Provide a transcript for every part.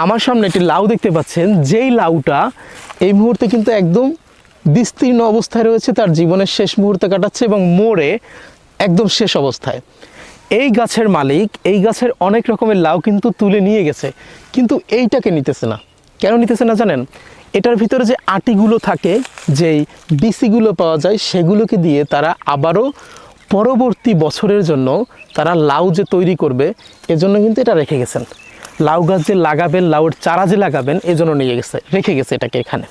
আমার সামনে একটি লাউ দেখতে পাচ্ছেন, যেই লাউটা এই মুহূর্তে কিন্তু একদম বিস্তীর্ণ অবস্থায় রয়েছে, তার জীবনের শেষ মুহূর্তে কাটাচ্ছে এবং মরে একদম শেষ অবস্থায়। এই গাছের মালিক এই গাছের অনেক রকমের লাউ কিন্তু তুলে নিয়ে গেছে, কিন্তু এইটাকে নিতেছে না। কেন নিতেছে না জানেন? এটার ভিতরে যে আটিগুলো থাকে, যেই বিচিগুলো পাওয়া যায়, সেগুলোকে দিয়ে তারা আবারও পরবর্তী বছরের জন্য তারা লাউ যে তৈরি করবে, এজন্য কিন্তু এটা রেখে গেছেন। লাউ গাছ যে লাগাবেন, লাউয়ের চারা যে লাগাবেন, এজন্য নিয়ে গেছে, রেখে গেছে এটাকে এখানে।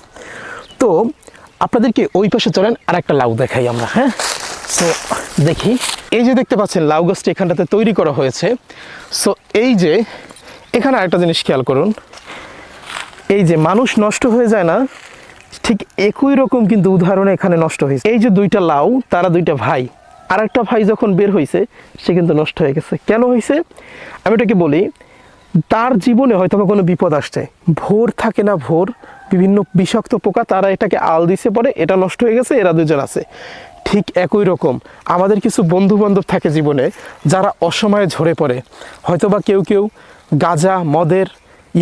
তো আপনাদেরকে ওই পাশে চলেন, আর একটা লাউ দেখাই আমরা। হ্যাঁ, সো দেখি, এই যে দেখতে পাচ্ছেন লাউ গাছটি এখানটাতে তৈরি করা হয়েছে। সো এই যে এখানে আরেকটা জিনিস খেয়াল করুন, এই যে মানুষ নষ্ট হয়ে যায় না, ঠিক একই রকম কিন্তু উদাহরণ এখানে নষ্ট হয়েছে। এই যে দুইটা লাউ, তারা দুইটা ভাই, আর একটা ভাই যখন বের হয়েছে সে কিন্তু নষ্ট হয়ে গেছে। কেন হয়েছে আমি এটাকে বলি, তার জীবনে হয়তো কোনো বিপদ আসছে, ভোর থাকে না, ভোর বিভিন্ন বিষাক্ত পোকা তারা এটাকে আল দিছে, পরে এটা নষ্ট হয়ে গেছে, এরা দুজন আছে। ঠিক একই রকম আমাদের কিছু বন্ধু বান্ধব থাকে জীবনে, যারা অসময়ে ঝরে পড়ে, হয়তোবা কেউ কেউ গাঁজা মদের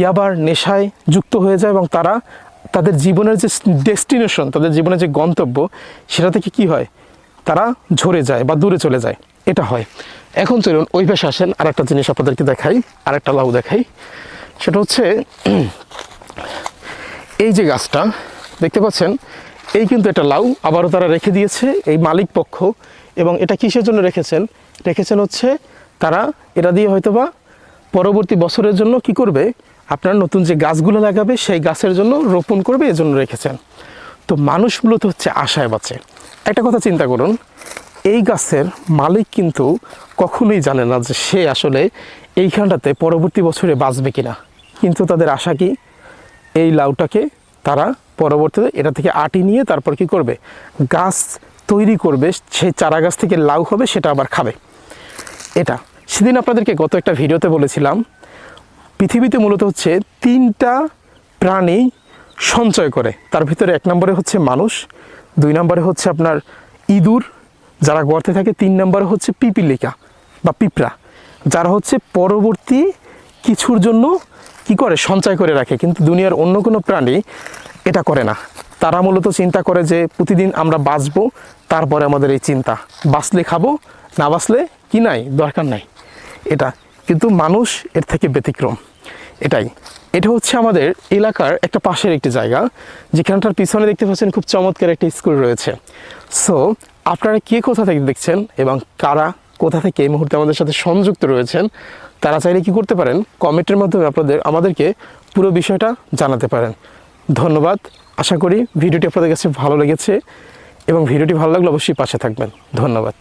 ইয়াবার নেশায় যুক্ত হয়ে যায় এবং তারা তাদের জীবনের যে ডেস্টিনেশন, তাদের জীবনের যে গন্তব্য, সেটা থেকে কি হয়, তারা ঝরে যায় বা দূরে চলে যায়, এটা হয়। এখন চলুন ওই পাশে আসেন, আর একটা জিনিস আপনাদেরকে দেখাই, আর একটা লাউ দেখাই। সেটা হচ্ছে এই যে গাছটা দেখতে পাচ্ছেন, এই কিন্তু একটা লাউ আবারও তারা রেখে দিয়েছে এই মালিক পক্ষ। এবং এটা কিসের জন্য রেখেছেন হচ্ছে তারা এটা দিয়ে হয়তোবা পরবর্তী বছরের জন্য কি করবে, আপনার নতুন যে গাছগুলো লাগাবে সেই গাছের জন্য রোপণ করবে, এজন্য রেখেছেন। তো মানুষ মূলত হচ্ছে আশায় বাঁচে। একটা কথা চিন্তা করুন, এই গাছের মালিক কিন্তু কখনোই জানে না যে সে আসলে এইখানটাতে পরবর্তী বছরে বাঁচবে কিনা, কিন্তু তাদের আশা কি, এই লাউটাকে তারা পরবর্তীতে এটা থেকে আটি নিয়ে তারপর কি করবে, গাছ তৈরি করবে, সেই চারা গাছ থেকে লাউ হবে, সেটা আবার খাবে। এটা সেদিন আপনাদেরকে গত একটা ভিডিওতে বলেছিলাম, পৃথিবীতে মূলত হচ্ছে 3টা প্রাণী সঞ্চয় করে। তার ভিতরে 1 নম্বরে হচ্ছে মানুষ, 2 নম্বরে হচ্ছে আপনার ইঁদুর যারা গর্তে থাকে, 3 নম্বরে হচ্ছে পিপিলিকা বা পিঁপড়া, যারা হচ্ছে পরবর্তী কিছুর জন্য কি করে, সঞ্চয় করে রাখে। কিন্তু দুনিয়ার অন্য কোনো প্রাণী এটা করে না। তারা মূলত চিন্তা করে যে প্রতিদিন আমরা বাঁচবো, তারপরে আমাদের এই চিন্তা, বাঁচলে খাবো, না বাঁচলে কি নাই, দরকার নাই। এটা কিন্তু মানুষ এর থেকে ব্যতিক্রম। এটা হচ্ছে আমাদের এলাকার একটা পাশের একটি জায়গা, যেখানটার পিছনে দেখতে পাচ্ছেন খুব চমৎকার একটা স্কুল রয়েছে। সো আপনারা কে কোথা থেকে দেখছেন এবং কারা কোথা থেকে এই মুহূর্তে আমাদের সাথে সংযুক্ত রয়েছেন, তারা চাইলে কি করতে পারেন, কমেন্টের মাধ্যমে আমাদেরকে পুরো বিষয়টা জানাতে পারেন। ধন্যবাদ। আশা করি ভিডিওটি আপনাদের কাছে ভালো লেগেছে, এবং ভিডিওটি ভালো লাগলে অবশ্যই পাশে থাকবেন। ধন্যবাদ।